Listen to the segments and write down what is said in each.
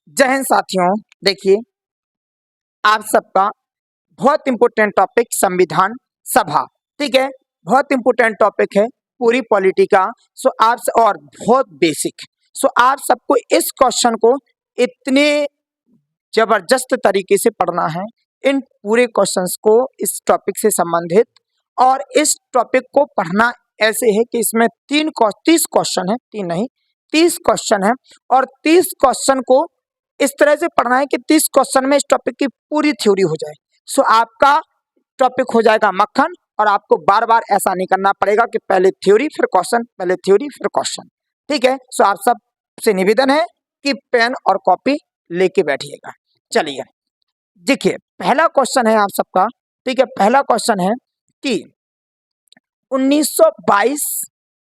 जय हिंद साथियों। देखिए, आप सबका बहुत इंपॉर्टेंट टॉपिक संविधान सभा, ठीक है। बहुत इंपॉर्टेंट टॉपिक है पूरी पॉलिटी का। और बहुत बेसिक। आप सबको इस क्वेश्चन को इतने जबरदस्त तरीके से पढ़ना है, इन पूरे क्वेश्चंस को इस टॉपिक से संबंधित। और इस टॉपिक को पढ़ना ऐसे है कि इसमें 30 क्वेश्चन है, 3 नहीं 30 क्वेश्चन है। और 30 क्वेश्चन को इस तरह से पढ़ना है कि 30 क्वेश्चन में इस टॉपिक की पूरी थ्योरी हो जाए। आपका टॉपिक हो जाएगा मक्खन, और आपको बार बार ऐसा नहीं करना पड़ेगा कि पहले थ्योरी फिर क्वेश्चन, पहले थ्योरी फिर क्वेश्चन, ठीक है। आप सबसे निवेदन है कि पेन और कॉपी लेके बैठिएगा। चलिए, देखिए, पहला क्वेश्चन है आप सबका, ठीक है। पहला क्वेश्चन है कि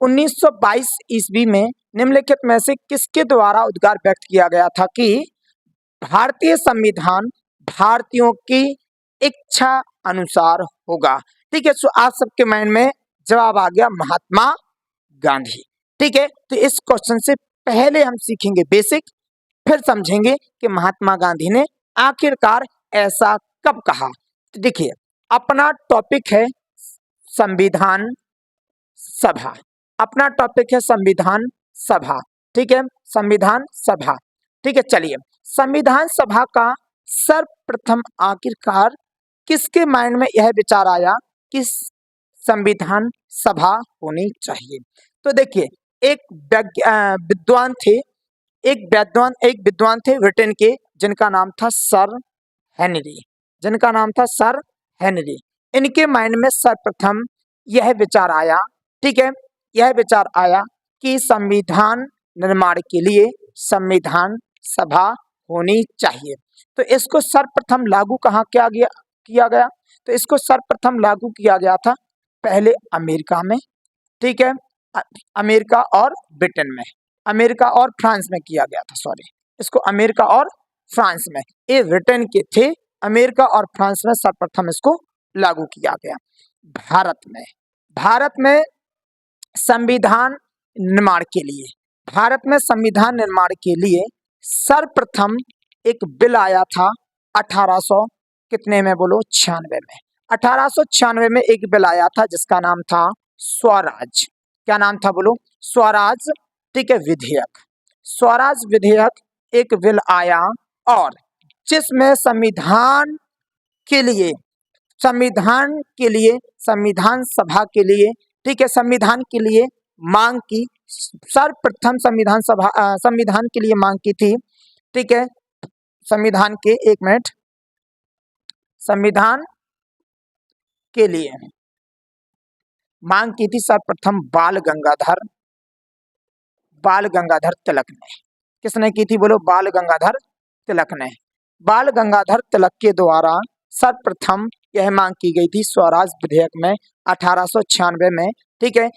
1922 ईस्वी में निम्नलिखित में से किसके द्वारा उद्गार व्यक्त किया गया था कि भारतीय संविधान भारतीयों की इच्छा अनुसार होगा, ठीक है। आप सबके माइंड में जवाब आ गया, महात्मा गांधी, ठीक है। तो इस क्वेश्चन से पहले हम सीखेंगे बेसिक, फिर समझेंगे कि महात्मा गांधी ने आखिरकार ऐसा कब कहा। तो देखिए, अपना टॉपिक है संविधान सभा, अपना टॉपिक है संविधान सभा, ठीक है। संविधान सभा, ठीक है। चलिए, संविधान सभा का सर्वप्रथम आखिरकार किसके माइंड में यह विचार आया कि संविधान सभा होनी चाहिए। तो देखिए, एक विद्वान थे, एक विद्वान थे ब्रिटेन के, जिनका नाम था सर हेनरी, जिनका नाम था सर हेनरी। इनके माइंड में सर्वप्रथम यह विचार आया, ठीक है, यह विचार आया कि संविधान निर्माण के लिए संविधान सभा होनी चाहिए। तो इसको सर्वप्रथम लागू कहाँ किया गया। तो इसको सर्वप्रथम लागू किया गया था पहले अमेरिका में, ठीक है। अमेरिका और ब्रिटेन में, अमेरिका और फ्रांस में किया गया था, सॉरी, इसको अमेरिका और फ्रांस में, ये ब्रिटेन के थे, अमेरिका और फ्रांस में सर्वप्रथम इसको लागू किया गया। भारत में संविधान निर्माण के लिए, भारत में संविधान निर्माण के लिए सर्वप्रथम एक बिल आया था 1800 कितने में बोलो, 96 में। 1896 में एक बिल आया था जिसका नाम था स्वराज। क्या नाम था बोलो, स्वराज, ठीक है, विधेयक। स्वराज विधेयक एक बिल आया, और जिसमें संविधान के लिए संविधान सभा के लिए, ठीक है, संविधान के लिए मांग की, सर्वप्रथम संविधान के लिए मांग की थी, ठीक है। संविधान के, एक मिनट, संविधान के लिए मांग की थी सर्वप्रथम बाल गंगाधर तिलक ने। किसने की थी बोलो, बाल गंगाधर तिलक ने। बाल गंगाधर तिलक के द्वारा सर्वप्रथम यह मांग की गई थी स्वराज विधेयक में 1896 में, ठीक है,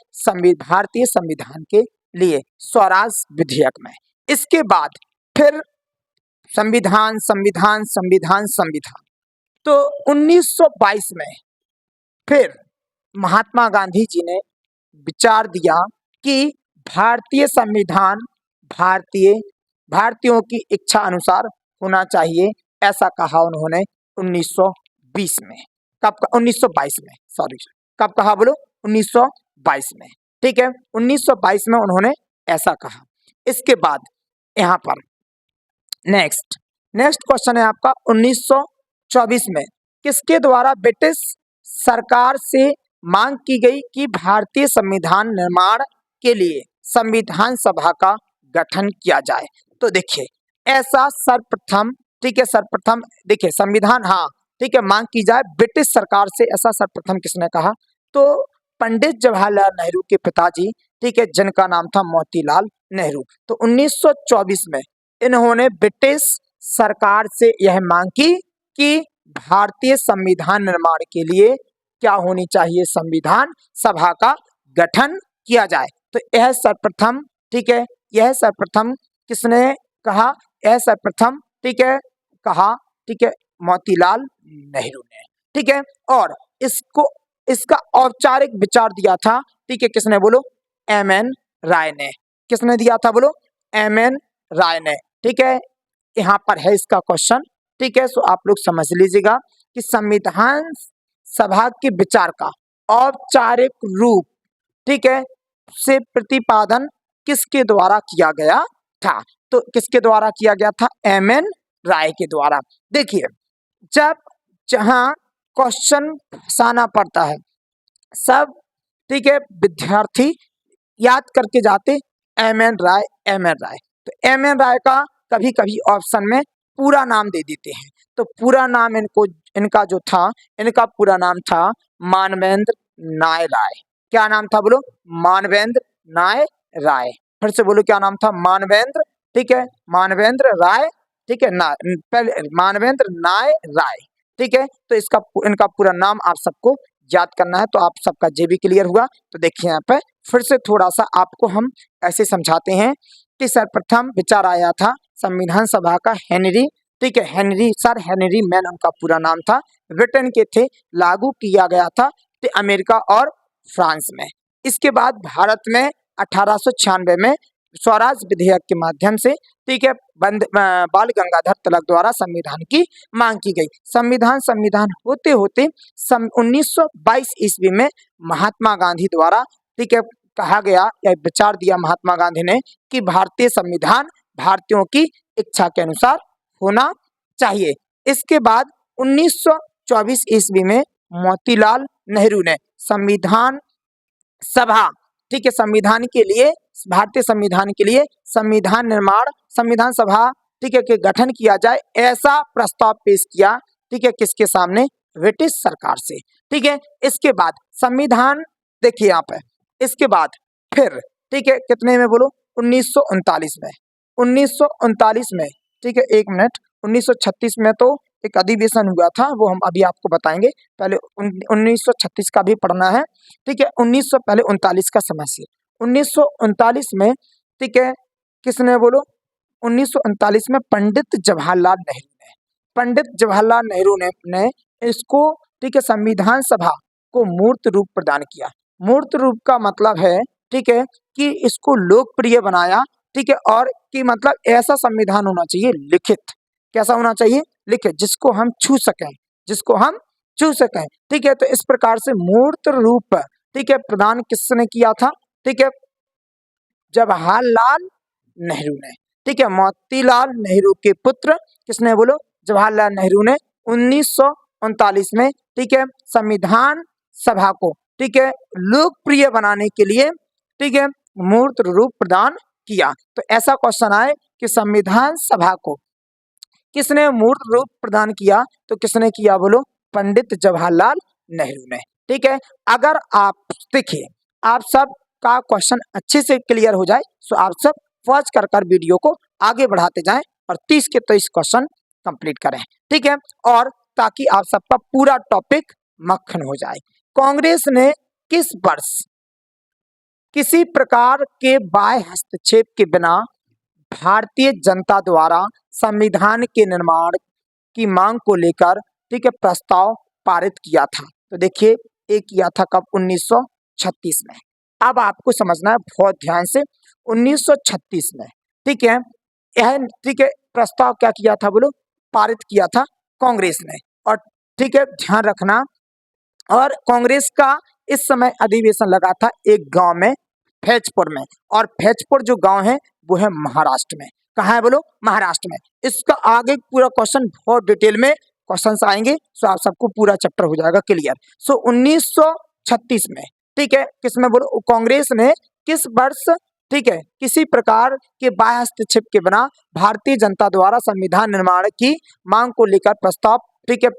भारतीय संविधान के लिए स्वराज विधेयक में। इसके बाद फिर संविधान संविधान संविधान संविधान तो 1922 में फिर महात्मा गांधी जी ने विचार दिया कि भारतीय संविधान भारतीयों की इच्छा अनुसार होना चाहिए, ऐसा कहा उन्होंने 1920 में। कब? 1922 में, सॉरी, कब कहा बोलो, 1922 में, ठीक है। 1922 में उन्होंने ऐसा कहा। इसके बाद यहाँ पर नेक्स्ट क्वेश्चन है आपका 1924 में किसके द्वारा ब्रिटिश सरकार से मांग की गई कि भारतीय संविधान निर्माण के लिए संविधान सभा का गठन किया जाए। तो देखिए, ऐसा सर्वप्रथम, ठीक है, सर्वप्रथम देखिए संविधान, हाँ, ठीक है, मांग की जाए ब्रिटिश सरकार से, ऐसा सर्वप्रथम किसने कहा। तो पंडित जवाहरलाल नेहरू के पिताजी, ठीक है, जिनका नाम था मोतीलाल नेहरू। तो 1924 में इन्होंने ब्रिटिश सरकार से यह मांग की कि भारतीय संविधान निर्माण के लिए क्या होनी चाहिए, संविधान सभा का गठन किया जाए। तो यह सर्वप्रथम, ठीक है, यह सर्वप्रथम किसने कहा, यह सर्वप्रथम, ठीक है, कहा, ठीक है, मोतीलाल नेहरू ने, ठीक है। और इसका औपचारिक विचार दिया था, ठीक है, किसने बोलो, एम एन राय ने। किसने दिया था बोलो, एम एन राय ने, ठीक है। यहाँ पर है इसका क्वेश्चन, ठीक है। सो आप लोग समझ लीजिएगा कि संविधान सभा के विचार का औपचारिक रूप, ठीक है, से प्रतिपादन किसके द्वारा किया गया था? तो किसके द्वारा किया गया था? एम.एन. राय के द्वारा। देखिए, जब जहां क्वेश्चन फंसाना पड़ता है, सब, ठीक है, विद्यार्थी याद करके जाते एम.एन. राय, एम.एन. राय। तो एम.एन. राय का कभी कभी ऑप्शन में पूरा नाम दे देते हैं, तो पूरा नाम इनका जो था, इनका पूरा नाम था मानवेंद्र नाय राय। क्या नाम था बोलो? मानवेंद्र नाय राय। फिर से बोलो, क्या नाम था? मानवेंद्र, ठीक है, मानवेंद्र राय, ठीक है ना, पहले मानवेंद्र नाय राय, ठीक है। तो इनका पूरा नाम आप सबको याद करना है, तो आप सबका जे भी क्लियर हुआ। तो देखिए यहाँ पे फिर से थोड़ा सा आपको हम ऐसे समझाते हैं कि सर्वप्रथम विचार आया था संविधान सभा का हेनरी, ठीक है, हेनरी मैन उनका पूरा नाम था, ब्रिटेन के थे, लागू किया गया था अमेरिका और फ्रांस में। इसके बाद भारत में 1896 में स्वराज विधेयक के माध्यम से, ठीक है, बाल गंगाधर तिलक द्वारा संविधान की मांग की गई। संविधान होते होते 1922 ईस्वी में महात्मा गांधी द्वारा, ठीक है, कहा गया या विचार दिया महात्मा गांधी ने कि भारतीय संविधान भारतीयों की इच्छा के अनुसार होना चाहिए। इसके बाद 1924 ईस्वी में मोतीलाल नेहरू ने संविधान सभा, ठीक है, संविधान के लिए, भारतीय संविधान के लिए संविधान निर्माण, संविधान सभा, ठीक है, के गठन किया जाए, ऐसा प्रस्ताव पेश किया, ठीक है, किसके सामने? ब्रिटिश सरकार से, ठीक है। इसके बाद संविधान, देखिए यहाँ पे, इसके बाद फिर, ठीक है, कितने में बोलो? 1939 में, 1939 में, ठीक है, एक मिनट, 1936 में तो एक अधिवेशन हुआ था, वो हम अभी आपको बताएंगे, पहले 1936 का भी पढ़ना है, ठीक है। पहले 39 का समझिए। 1939 में, ठीक है, किसने बोलो? 1939 में पंडित जवाहरलाल नेहरू ने, पंडित जवाहरलाल नेहरू ने इसको, ठीक है, संविधान सभा को मूर्त रूप प्रदान किया। मूर्त रूप का मतलब है, ठीक है, कि इसको लोकप्रिय बनाया, ठीक है, और कि मतलब ऐसा संविधान होना चाहिए लिखित, कैसा होना चाहिए? लिखित, जिसको हम छू सकें, जिसको हम छू सकें, ठीक है। तो इस प्रकार से मूर्त रूप, ठीक है, प्रदान किसने किया था? ठीक है, जवाहरलाल नेहरू ने, ठीक है, मोतीलाल नेहरू के पुत्र किसने बोलो? जवाहरलाल नेहरू ने 1939 में, ठीक है, संविधान सभा को, ठीक है, लोकप्रिय बनाने के लिए, ठीक है, मूर्त रूप प्रदान किया। तो ऐसा क्वेश्चन आए कि संविधान सभा को किसने मूर्त रूप प्रदान किया? तो किसने किया बोलो? पंडित जवाहरलाल नेहरू ने, ठीक है। अगर आप देखिए, आप सब का क्वेश्चन अच्छे से क्लियर हो जाए, तो आप सब वॉच कर वीडियो को आगे बढ़ाते जाएं और 30 के 30 क्वेश्चन कंप्लीट करें, ठीक है, और ताकि आप सबका पूरा टॉपिक मक्खन हो जाए। कांग्रेस ने किस वर्ष किसी प्रकार के बाह्य हस्तक्षेप के बिना भारतीय जनता द्वारा संविधान के निर्माण की मांग को लेकर, ठीक है, प्रस्ताव पारित किया था? तो देखिए, ये किया था कब? 1936 में। अब आपको समझना है बहुत ध्यान से, 1936 में, ठीक है, यह, ठीक है, प्रस्ताव क्या किया था बोलो? पारित किया था कांग्रेस ने। और ठीक है, ध्यान रखना, और कांग्रेस का इस समय अधिवेशन लगा था एक गांव में, फैजपुर में, और फैजपुर जो गांव है वो है महाराष्ट्र में। कहाँ है बोलो? महाराष्ट्र में। इसका आगे पूरा क्वेश्चन बहुत डिटेल में क्वेश्चंस आएंगे, सो आप सबको पूरा चैप्टर हो जाएगा क्लियर। सो 1936 में, ठीक है, किसमें बोलो? कांग्रेस ने किस वर्ष, ठीक है, किसी प्रकार के बाह्य हस्तक्षेप के बिना भारतीय जनता द्वारा संविधान निर्माण की मांग को लेकर प्रस्ताव, ठीक है,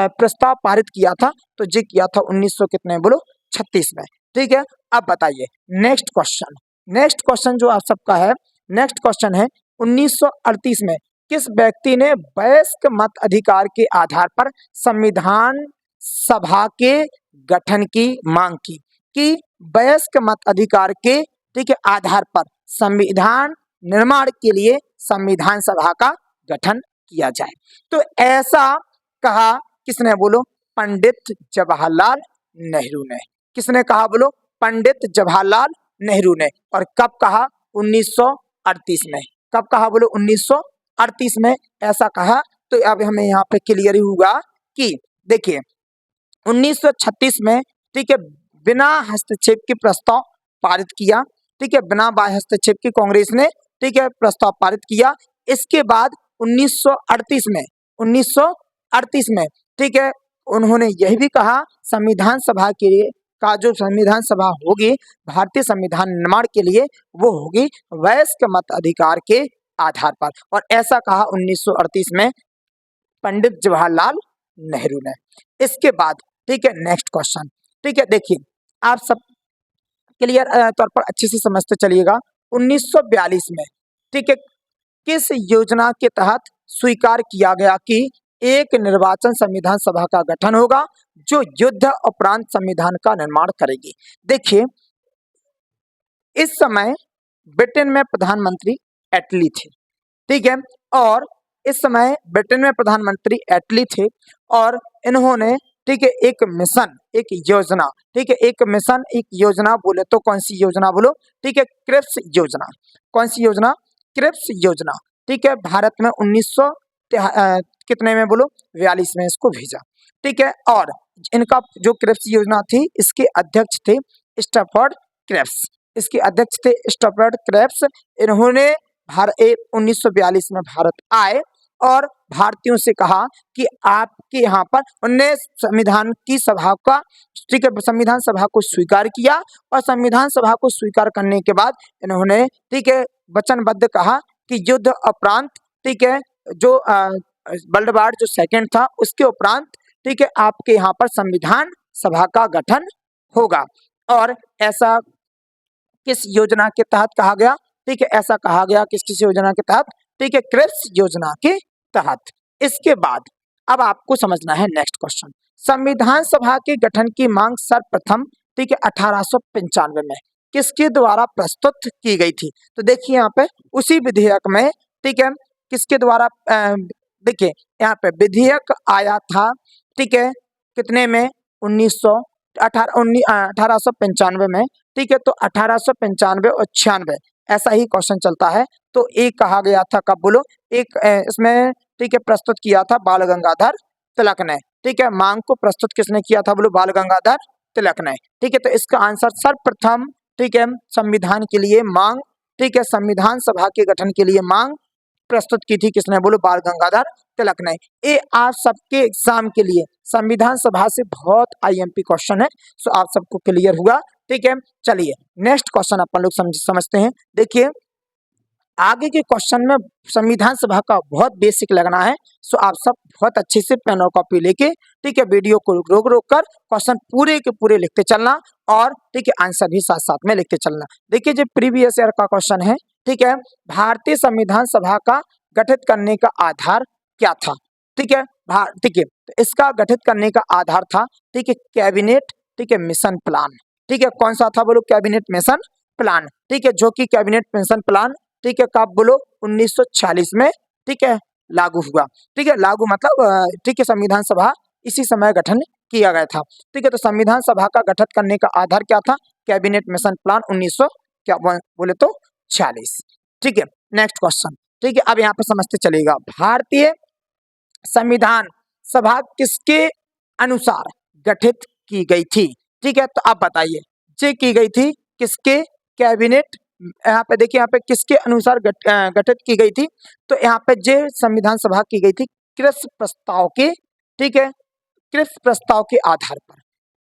प्रस्ताव पारित किया था? तो ये किया था 1900 कितने बोलो? 36 में, ठीक है। अब बताइए नेक्स्ट क्वेश्चन, नेक्स्ट क्वेश्चन जो आप सबका है, नेक्स्ट क्वेश्चन है 1938 में किस व्यक्ति ने वयस्क मत अधिकार के आधार पर संविधान सभा के गठन की मांग की? कि वयस्क मत अधिकार के, ठीक है, आधार पर संविधान निर्माण के लिए संविधान सभा का गठन किया जाए। तो ऐसा कहा किसने बोलो? पंडित जवाहरलाल नेहरू ने। किसने कहा बोलो? पंडित जवाहरलाल नेहरू ने। और कब कहा? 1938 में। कब कहा बोलो? 1938 में ऐसा कहा। तो अब हमें यहाँ पे क्लियर ही होगा कि देखिए 1936 में, ठीक है, बिना हस्तक्षेप के प्रस्ताव पारित किया, ठीक है, बिना हस्तक्षेप के कांग्रेस ने, ठीक है, प्रस्ताव पारित किया। इसके बाद 1938 में, ठीक है, उन्होंने यह भी कहा संविधान सभा के लिए का जो संविधान सभा होगी भारतीय संविधान निर्माण के लिए वो होगी वयस्क मत अधिकार के आधार पर। और ऐसा कहा 1938 में पंडित जवाहरलाल नेहरू ने। इसके बाद, ठीक है, नेक्स्ट क्वेश्चन, ठीक है, देखिए आप सब क्लियर तौर पर अच्छे से समझते चलिएगा। 1942 में, ठीक है, किस योजना के तहत स्वीकार किया गया कि एक निर्वाचन संविधान सभा का गठन होगा जो युद्ध उपरांत संविधान का निर्माण करेगी। देखिए इस समय ब्रिटेन में प्रधानमंत्री एटली थे, ठीक है, और इस समय ब्रिटेन में प्रधानमंत्री एटली थे और इन्होंने, ठीक है, एक मिशन, एक योजना, ठीक है, एक मिशन, एक योजना बोले तो कौन सी योजना बोलो, ठीक है, क्रिप्स योजना। कौन सी योजना? क्रिप्स योजना, ठीक है, भारत में 1900 कितने में बोलो 42 में इसको भेजा, ठीक है। और इनका जो क्रिप्स योजना थी इसके अध्यक्ष थे स्टैफोर्ड क्रिप्स, इसके अध्यक्ष थे स्टैफोर्ड क्रिप्स। इन्होंने 1942 में भारत आए और भारतीयों से कहा कि आपके यहाँ पर, उन्होंने संविधान की सभा का, ठीक है, संविधान सभा को स्वीकार किया और संविधान सभा को स्वीकार करने के बाद इन्होंने, ठीक है, वचनबद्ध कहा कि युद्ध उपरांत, ठीक है, जो वर्ल्ड वार जो सेकंड था उसके उपरांत, ठीक है, आपके यहाँ पर संविधान सभा का गठन होगा। और ऐसा किस योजना के तहत कहा गया? ठीक है, ऐसा कहा गया किस योजना के तहत? ठीक है, क्रिप्स योजना के तहत। इसके बाद अब आपको समझना है नेक्स्ट क्वेश्चन, संविधान सभा के गठन की मांग सर्वप्रथम, ठीक है, 1895 में किसके द्वारा प्रस्तुत की गई थी? तो देखिए यहाँ पे उसी विधेयक में, ठीक है, किसके द्वारा, देखिए यहाँ पे विधेयक आया था, ठीक है, कितने में? 1895 में, ठीक है। तो 1895 और 96 ऐसा ही क्वेश्चन चलता है। तो एक कहा गया था, कब बोलो? एक इसमें, ठीक है, प्रस्तुत किया था बाल गंगाधर तिलक ने, ठीक है। मांग को प्रस्तुत किसने किया था बोलो? बाल गंगाधर तिलक ने, ठीक है। तो इसका आंसर सर्वप्रथम, ठीक है, संविधान के लिए मांग, ठीक है, संविधान सभा के गठन के लिए मांग प्रस्तुत की थी किसने बोलो? बाल गंगाधर तिलक ने। ये आप सबके एग्जाम के लिए संविधान सभा से बहुत आईएमपी क्वेश्चन है, सो आप सबको क्लियर हुआ, ठीक है। चलिए नेक्स्ट क्वेश्चन अपन लोग समझते हैं। देखिए आगे के क्वेश्चन में संविधान सभा का बहुत बेसिक लगना है, सो आप सब बहुत अच्छे से पेन और कॉपी लेके, ठीक है, वीडियो को रोक रोक कर क्वेश्चन पूरे के पूरे लिखते चलना और, ठीक है, आंसर भी साथ साथ में लिखते चलना। देखिए जो प्रीवियस ईयर का क्वेश्चन है, ठीक है, भारतीय संविधान सभा का गठित करने का आधार क्या था? ठीक है, ठीक है, तो इसका गठित करने का आधार था, ठीक है, कैबिनेट, ठीक है, मिशन प्लान, ठीक है। कौन सा था बोलो? कैबिनेट मिशन प्लान, ठीक है, जो कि कैबिनेट मिशन प्लान, ठीक है, कब बोलो? 1946 में, ठीक है, लागू हुआ, ठीक है, लागू मतलब, ठीक है, संविधान सभा इसी समय गठन किया गया था, ठीक है। तो संविधान सभा का गठन करने का आधार क्या था? कैबिनेट मिशन प्लान 1900 क्या बोले तो 46, ठीक है। नेक्स्ट क्वेश्चन, ठीक है, अब यहाँ पे समझते चलेगा, भारतीय संविधान सभा किसके अनुसार गठित की गई थी? ठीक है, तो आप बताइए, ये की गई थी किसके? कैबिनेट, यहाँ पे देखिए, यहाँ पे किसके अनुसार गठित की गई थी? तो यहाँ पे जे संविधान सभा की गई थी क्रिप्स प्रस्ताव के, ठीक है, क्रिप्स प्रस्ताव के आधार पर।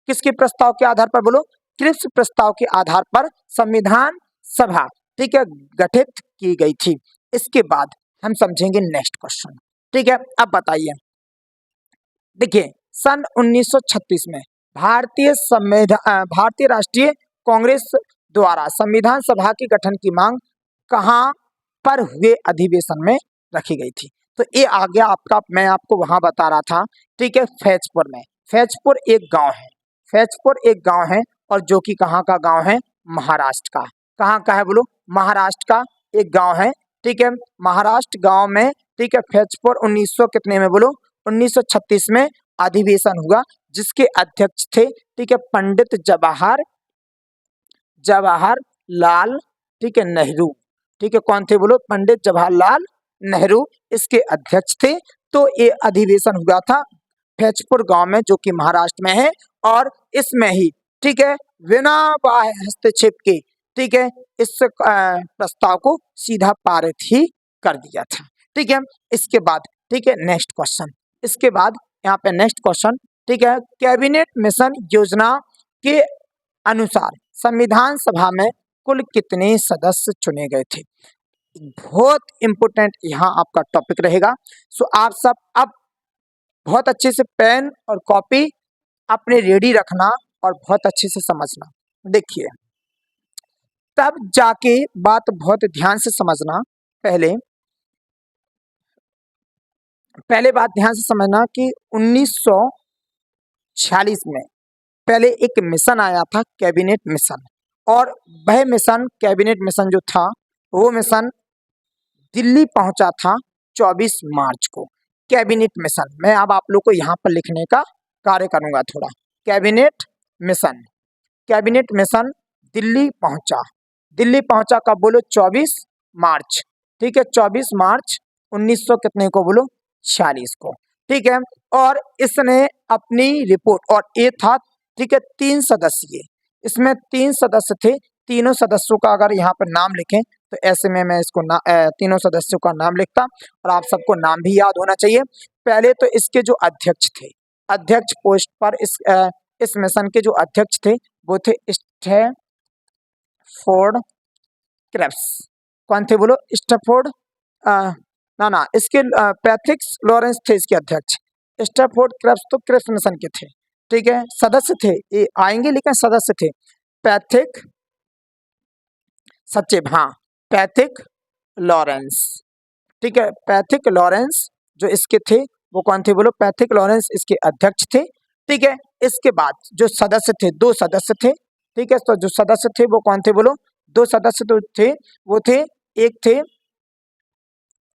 किसके प्रस्ताव के आधार पर बोलो? क्रिप्स प्रस्ताव के आधार पर संविधान सभा, ठीक है, गठित की गई थी। इसके बाद हम समझेंगे नेक्स्ट क्वेश्चन, ठीक है। अब बताइए, देखिए सन 1936 में भारतीय राष्ट्रीय कांग्रेस द्वारा संविधान सभा के गठन की मांग कहां पर हुए अधिवेशन में रखी गई थी? तो ये आ गया आपका, मैं आपको वहां बता रहा था, ठीक है, फैजपुर में। फैजपुर एक गांव है, फैजपुर एक गांव है, और जो कि कहाँ का गांव है? महाराष्ट्र का। कहाँ का है बोलो? महाराष्ट्र का एक गांव है, ठीक है, महाराष्ट्र गांव में, ठीक है, फैजपुर 1900 कितने में बोलो? 1936 में अधिवेशन हुआ, जिसके अध्यक्ष थे, ठीक है, पंडित जवाहरलाल, ठीक है, नेहरू, ठीक है। कौन थे बोलो? पंडित जवाहरलाल नेहरू इसके अध्यक्ष थे। तो ये अधिवेशन हुआ था फैजपुर गांव में, जो कि महाराष्ट्र में है, और इसमें ही ठीक है बिना बाह्य हस्तक्षेप के ठीक है इस प्रस्ताव को सीधा पारित ही कर दिया था। ठीक है, इसके बाद ठीक है नेक्स्ट क्वेश्चन, इसके बाद यहाँ पे नेक्स्ट क्वेश्चन ठीक है, कैबिनेट मिशन योजना के अनुसार संविधान सभा में कुल कितने सदस्य चुने गए थे? बहुत इंपोर्टेंट यहाँ आपका टॉपिक रहेगा। सो आप सब अब बहुत अच्छे से पेन और कॉपी अपने रेडी रखना और बहुत अच्छे से समझना। देखिए तब जाके बात बहुत ध्यान से समझना। पहले बात ध्यान से समझना कि 1946 में पहले एक मिशन आया था, कैबिनेट मिशन, और वह मिशन कैबिनेट मिशन जो था वो मिशन दिल्ली पहुंचा था 24 मार्च को। कैबिनेट मिशन मैं अब आप लोग को यहाँ पर लिखने का कार्य करूंगा थोड़ा। कैबिनेट मिशन दिल्ली पहुंचा कब बोलो? 24 मार्च। ठीक है, 24 मार्च 1900 कितने को बोलो? 46 को। ठीक है, और इसने अपनी रिपोर्ट, और ये था ठीक है 3 सदस्यीय, इसमें 3 सदस्य थे। तीनों सदस्यों का अगर यहाँ पर नाम लिखें तो ऐसे में मैं इसको तीनों सदस्यों का नाम लिखता, और आप सबको नाम भी याद होना चाहिए। पहले तो इसके जो अध्यक्ष थे, अध्यक्ष पोस्ट पर इस मिशन के जो अध्यक्ष थे वो थे स्टैफोर्ड क्रेप्स। कौन थे बोलो? स्टैफोर्ड ना इसके पैट्रिक लॉरेंस थे इसके अध्यक्ष। स्टैफोर्ड क्रेप्स तो क्रेप्स मिशन के थे। ठीक है, सदस्य थे ये आएंगे लेकिन सदस्य थे पैट्रिक लॉरेंस। ठीक है, पैट्रिक लॉरेंस जो इसके थे वो कौन थे बोलो? पैट्रिक लॉरेंस इसके अध्यक्ष थे। ठीक है, इसके बाद जो सदस्य थे 2 सदस्य थे। ठीक है, तो जो सदस्य थे वो कौन थे बोलो? 2 सदस्य तो थे, वो थे, एक थे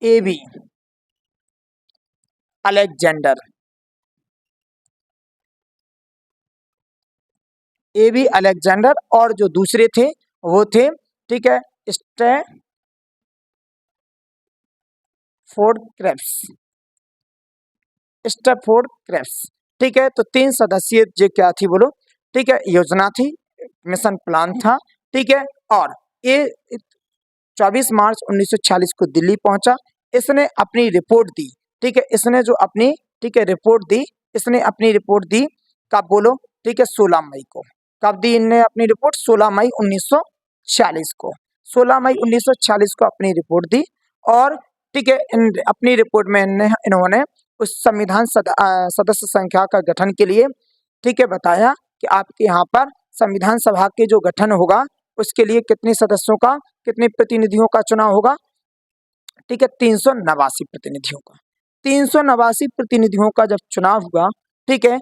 एबी अलेक्जेंडर, और जो दूसरे थे वो थे ठीक है स्टैफोर्ड क्रेप्स। ठीक है, तो 3 सदस्यीय जो क्या थी बोलो? ठीक है, योजना थी, मिशन प्लान था। ठीक है, और ये 24 मार्च 1946 को दिल्ली पहुंचा। इसने अपनी रिपोर्ट दी। ठीक है, इसने जो अपनी ठीक है रिपोर्ट दी, इसने अपनी रिपोर्ट दी कब बोलो? ठीक है, 16 मई को। कब दी इनने अपनी रिपोर्ट? 16 मई 1946 को। 16 मई 1946 को अपनी रिपोर्ट दी, और ठीक है अपनी रिपोर्ट में इन्होंने उस संविधान सदस्य संख्या का गठन के लिए ठीक है बताया कि आपके यहाँ पर संविधान सभा के जो गठन होगा उसके लिए कितने सदस्यों का, कितने प्रतिनिधियों का चुनाव होगा? ठीक है, 389 प्रतिनिधियों का। 389 प्रतिनिधियों का जब चुनाव हुआ, ठीक है,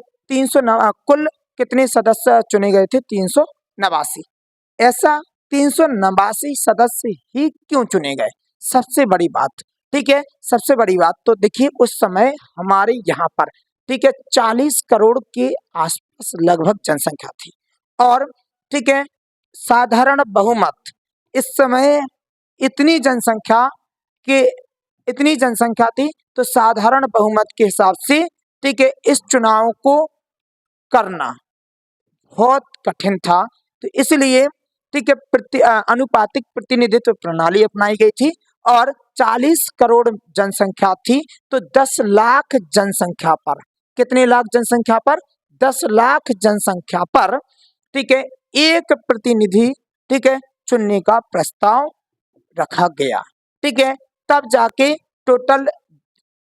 कुल कितने सदस्य चुने गए थे? 389। ऐसा 389 सदस्य ही क्यों चुने गए? सबसे बड़ी बात, ठीक है, सबसे बड़ी बात तो देखिए उस समय हमारे यहाँ पर ठीक है 40 करोड़ के आसपास लगभग जनसंख्या थी, और ठीक है साधारण बहुमत इस समय इतनी जनसंख्या थी, तो साधारण बहुमत के हिसाब से ठीक है इस चुनाव को करना बहुत कठिन था। तो इसलिए ठीक है अनुपातिक प्रतिनिधित्व प्रणाली अपनाई गई थी, और 40 करोड़ जनसंख्या थी, तो 10 लाख जनसंख्या पर, कितने लाख जनसंख्या पर? 10 लाख जनसंख्या पर ठीक है एक प्रतिनिधि ठीक है चुनने का प्रस्ताव रखा गया। ठीक है, तब जाके टोटल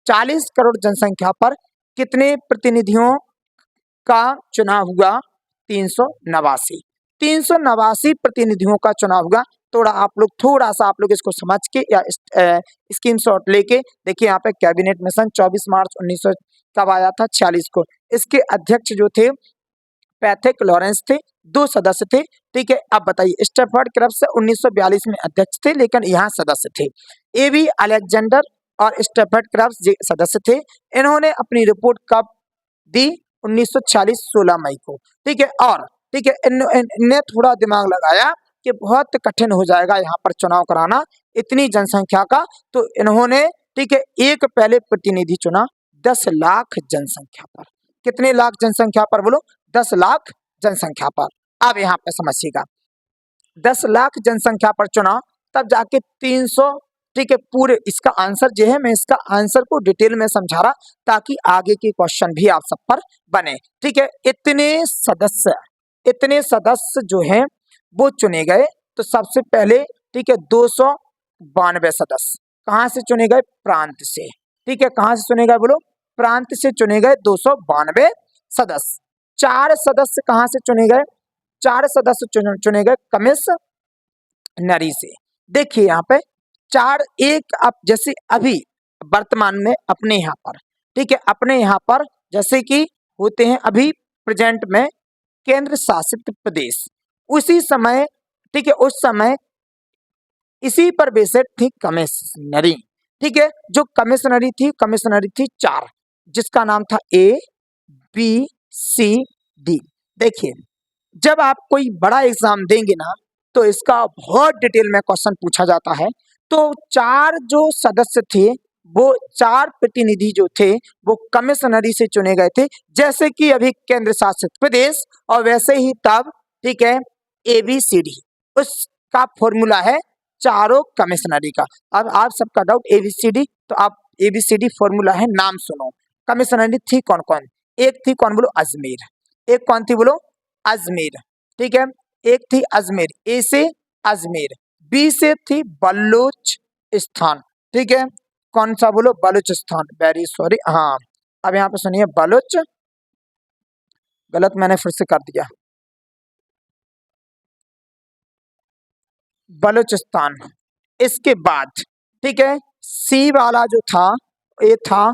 40 करोड़ जनसंख्या पर कितने प्रतिनिधियों का चुनाव हुआ? 389 प्रतिनिधियों का चुनाव हुआ। थोड़ा सा आप लोग इसको समझ के या स्क्रीनशॉट लेके देखिए, यहाँ पे कैबिनेट मिशन 24 मार्च 1900 कब आया था? 46 को। इसके अध्यक्ष जो थे पैट्रिक लॉरेंस थे, 2 सदस्य थे। ठीक है, अब बताइए स्टैफोर्ड क्रेप्स 1942 में अध्यक्ष थे, लेकिन यहाँ सदस्य थे एबी अलेक्जेंडर और स्टैफोर्ड क्रेप्स सदस्य थे। इन्होंने अपनी रिपोर्ट कब दी? 1946 16 मई को। ठीक है, और ठीक है इनने थोड़ा दिमाग लगाया कि बहुत कठिन हो जाएगा यहाँ पर चुनाव कराना इतनी जनसंख्या का। तो इन्होंने ठीक है एक पहले प्रतिनिधि चुना 10 लाख जनसंख्या पर। कितने लाख जनसंख्या पर बोलो? 10 लाख जनसंख्या पर। अब यहाँ पे समझिएगा 10 लाख जनसंख्या पर चुना, तब जाके 300 ठीक है पूरे। इसका आंसर जो है, मैं इसका आंसर को डिटेल में समझा रहा ताकि आगे के क्वेश्चन भी आप सब पर बने। ठीक है, इतने सदस्य जो हैं वो चुने गए। तो सबसे पहले ठीक है 292 सदस्य कहाँ से चुने गए? प्रांत से। ठीक है, कहाँ से चुने गए बोलो? प्रांत से चुने गए 292 सदस्य। 4 सदस्य कहाँ से चुने गए? 4 सदस्य चुने गए कमिश्नरी से। देखिए यहाँ पे 4 एक, अब जैसे अभी वर्तमान में अपने यहाँ पर ठीक है, अपने यहाँ पर जैसे कि होते हैं अभी प्रेजेंट में केंद्र शासित प्रदेश, उसी समय ठीक है उस समय इसी पर बेस्ड थी कमिश्नरी। ठीक है, जो कमिश्नरी थी 4, जिसका नाम था ABCD। देखिए जब आप कोई बड़ा एग्जाम देंगे ना तो इसका बहुत डिटेल में क्वेश्चन पूछा जाता है। तो 4 जो सदस्य थे, वो 4 प्रतिनिधि जो थे वो कमिश्नरी से चुने गए थे, जैसे कि अभी केंद्र शासित प्रदेश, और वैसे ही तब ठीक है ABCD उसका फॉर्मूला है चारों कमिश्नरी का। अब आप सबका डाउट ABCD, तो आप ABCD फॉर्मूला है, नाम सुनो। कमिश्नरी थी कौन कौन? एक थी कौन बोलो? अजमेर। एक कौन थी बोलो? अजमेर। ठीक है, एक थी अजमेर, ए से अजमेर, बी से थी बलूचिस्तान। ठीक है, कौन सा बोलो? बलूचिस्तान। वेरी सॉरी, हाँ अब यहाँ पे सुनिए, गलत मैंने फिर से कर दिया, बलूचिस्तान। इसके बाद ठीक है सी वाला जो था ये था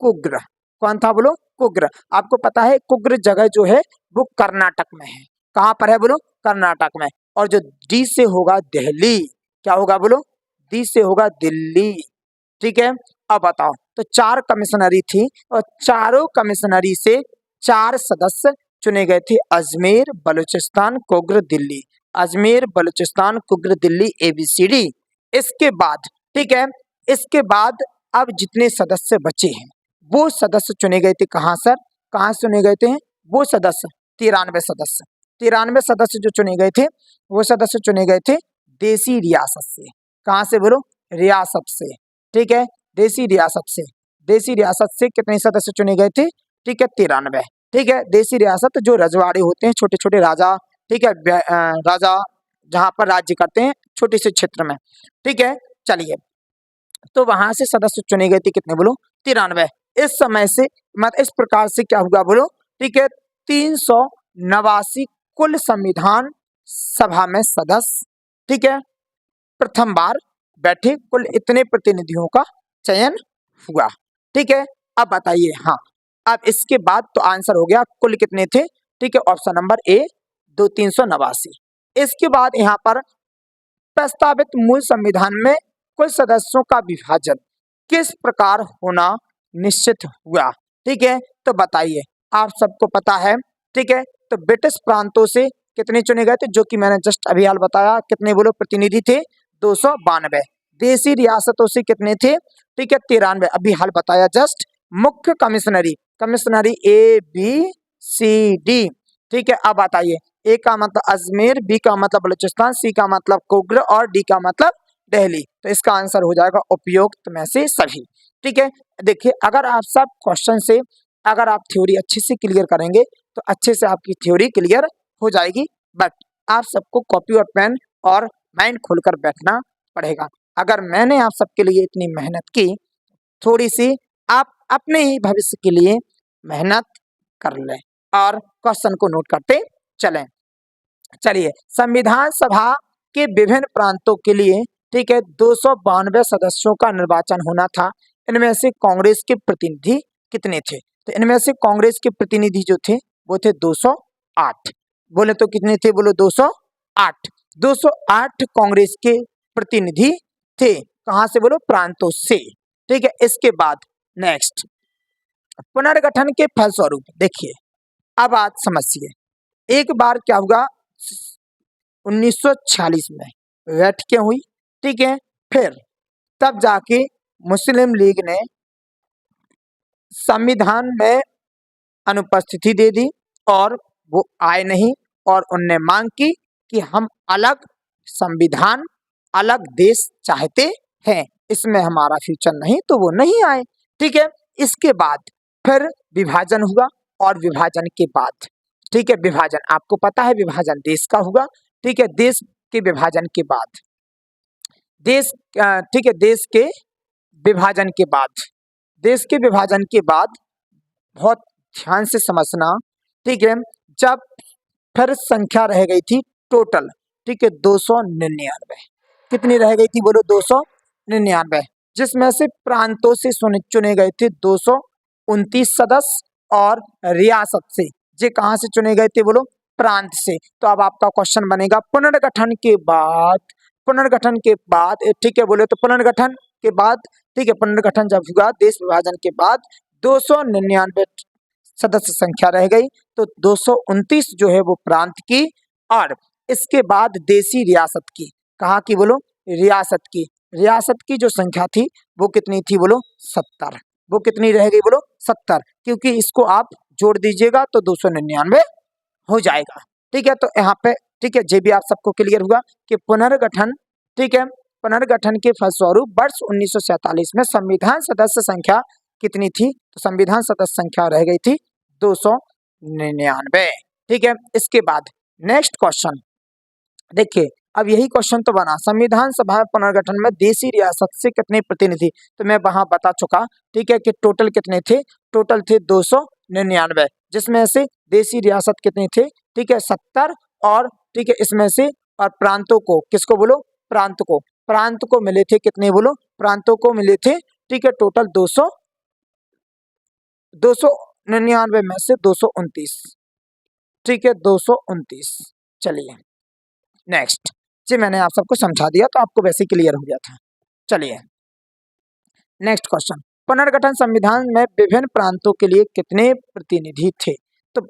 कुग्र। कौन था बोलो? कुग्र। आपको पता है कुग्र जगह जो है वो कर्नाटक में है। कहाँ पर है बोलो? कर्नाटक में। और जो डी से होगा दिल्ली, क्या होगा बोलो? डी से होगा दिल्ली। ठीक है, अब बताओ, तो 4 कमिश्नरी थी और चारों कमिश्नरी से 4 सदस्य चुने गए थे। अजमेर, बलूचिस्तान, कुग्र, दिल्ली। अजमेर, बलूचिस्तान, कुग्र, दिल्ली, ABCD। इसके बाद ठीक है, इसके बाद अब जितने सदस्य बचे हैं वो सदस्य चुने गए थे कहाँ सर? कहाँ से चुने गए थे वो सदस्य? 93 सदस्य। 93 सदस्य जो चुने गए थे वो सदस्य चुने गए थे देसी रियासत से। कहाँ से बोलो? रियासत से। ठीक है, देसी रियासत से। देसी रियासत से कितने सदस्य चुने गए थे? ठीक है 93। ठीक है, देसी रियासत जो रजवाड़े होते हैं, छोटे छोटे राजा, ठीक है राजा जहाँ पर राज्य करते हैं छोटे से क्षेत्र में। ठीक है, चलिए, तो वहां से सदस्य चुने गए थे कितने बोलो? 93। इस समय से मतलब इस प्रकार से क्या हुआ बोलो? ठीक है, 389 कुल संविधान सभा में सदस्य ठीक है प्रथम बार बैठे। कुल इतने प्रतिनिधियों का चयन हुआ। ठीक है, अब बताइए, हाँ अब इसके बाद तो आंसर हो गया कुल कितने थे? ठीक है, ऑप्शन नंबर ए 389। इसके बाद यहाँ पर प्रस्तावित मूल संविधान में कुल सदस्यों का विभाजन किस प्रकार होना निश्चित हुआ? ठीक है, तो बताइए, आप सबको पता है। ठीक है, तो ब्रिटिश प्रांतों से कितने चुने गए थे? जो कि मैंने जस्ट अभी हाल बताया, कितने बोलो प्रतिनिधि थे? 292। देसी रियासतों से कितने थे? ठीक है 93, अभी हाल बताया जस्ट। मुख्य कमिश्नरी ABCD। ठीक है, अब बताइए, ए का मतलब अजमेर, बी का मतलब बलूचिस्तान, सी का मतलब कुग्र और डी का मतलब दिल्ली। तो इसका आंसर हो जाएगा उपयुक्त में से सभी। ठीक है, देखिए अगर आप सब क्वेश्चन से अगर आप थ्योरी अच्छे से क्लियर करेंगे तो अच्छे से आपकी थ्योरी क्लियर हो जाएगी। बट आप सबको कॉपी और पेन और माइंड खोलकर बैठना पड़ेगा। अगर मैंने आप सबके लिए इतनी मेहनत की, थोड़ी सी आप अपने ही भविष्य के लिए मेहनत कर लें और क्वेश्चन को नोट करते चलें। चलिए, संविधान सभा के विभिन्न प्रांतों के लिए ठीक है 292 सदस्यों का निर्वाचन होना था। इनमें से कांग्रेस के प्रतिनिधि कितने थे? तो इनमें से कांग्रेस के प्रतिनिधि जो थे वो थे 208। बोले तो कितने थे बोलो? 208। 208 कांग्रेस के प्रतिनिधि थे। कहां से बोलो? प्रांतों से। ठीक है, इसके बाद नेक्स्ट पुनर्गठन के फलस्वरूप देखिए, अब आज समझिए, एक बार क्या हुआ? 1946 में बैठ के हुई। ठीक है, फिर तब जाके मुस्लिम लीग ने संविधान में अनुपस्थिति दे दी और वो आए नहीं, और उनने मांग की कि हम अलग संविधान, अलग देश चाहते हैं, इसमें हमारा फ्यूचर नहीं, तो वो नहीं आए। ठीक है, इसके बाद फिर विभाजन हुआ, और विभाजन के बाद, ठीक है, विभाजन आपको पता है विभाजन देश का हुआ। ठीक है, देश के विभाजन के बाद ठीक है, देश के विभाजन के बाद, देश के विभाजन के बाद बहुत ध्यान से समझना। ठीक है, जब फिर संख्या रह गई थी टोटल, ठीक है, 299। कितनी रह गई थी बोलो? 299, जिसमें से प्रांतों से चुने गए थे 229 सदस्य, और रियासत से, ये कहाँ से चुने गए थे बोलो? प्रांत से। तो अब आपका क्वेश्चन बनेगा पुनर्गठन के बाद, पुनर्गठन के बाद, ठीक है, बोले तो पुनर्गठन के बाद, ठीक है, पुनर्गठन जब हुआ देश विभाजन के बाद 299 सदस्य संख्या रह गई, तो 229 जो है वो प्रांत की, और इसके बाद देशी रियासत की, कहाँ की बोलो? रियासत की। रियासत की जो संख्या थी वो कितनी थी बोलो? 70। वो कितनी रह गई बोलो? 70, क्योंकि इसको आप जोड़ दीजिएगा तो 299 हो जाएगा। ठीक है, तो यहाँ पे, ठीक है, ये भी आप सबको क्लियर हुआ कि पुनर्गठन, ठीक है, पुनर्गठन के फलस्वरूप वर्ष 1947 में संविधान सदस्य संख्या कितनी थी? तो संविधान सदस्य संख्या रह गई थी 299। ठीक है, इसके बाद नेक्स्ट क्वेश्चन देखिए, अब यही क्वेश्चन तो बना, संविधान सभा पुनर्गठन में देशी रियासत से कितने प्रतिनिधि? तो मैं वहां बता चुका, ठीक है, कि टोटल कितने थे? टोटल थे 299, जिसमें से देशी रियासत कितने थे? ठीक है, 70, और ठीक है, इसमें से, और प्रांतों को, किसको बोलो? प्रांत को, प्रांत को मिले थे कितने बोलो? प्रांतों को मिले थे, ठीक है, टोटल 299 में से 229, ठीक है, 229। चलिए नेक्स्ट, जी मैंने आप सबको समझा दिया तो आपको वैसे क्लियर हो गया था। चलिए नेक्स्ट क्वेश्चन, पुनर्गठन संविधान में विभिन्न प्रांतों के लिए कितने प्रतिनिधि थे? तो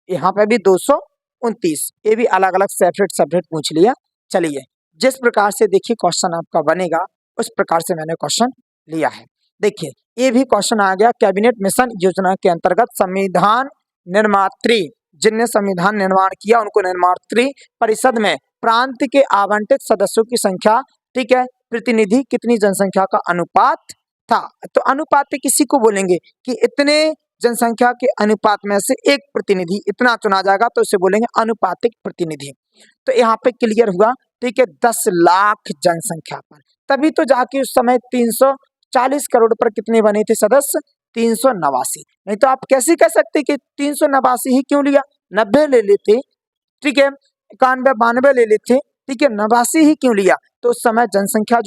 यहाँ पे भी 229, ये भी अलग अलग सेपरेट सेपरेट पूछ लिया। चलिए, जिस प्रकार से देखिए क्वेश्चन आपका बनेगा उस प्रकार से मैंने क्वेश्चन लिया है। देखिए, ये भी क्वेश्चन आ गया, कैबिनेट मिशन योजना के अंतर्गत संविधान निर्मात्री, जिनने संविधान निर्माण किया उनको निर्मात्री परिषद में प्रांत के आवंटित सदस्यों की संख्या, ठीक है, प्रतिनिधि कितनी जनसंख्या का अनुपात था? तो अनुपात किसी को बोलेंगे कि इतने जनसंख्या के अनुपात में से एक प्रतिनिधि इतना चुना जाएगा, तो इसे बोलेंगे अनुपातिक प्रतिनिधि। तो यहाँ पे क्लियर हुआ, ठीक है, 10 लाख जनसंख्या पर, तभी तो जाके उस समय 340 करोड़ पर कितने बने थे सदस्य? 389। नहीं तो आप कैसे कह सकते कि 389 ही क्यों लिया? 90 ले लेते, ठीक है, 91 92 ले लेते, ठीक है, 89 ही क्यों लिया? तो उस समय जनसंख्या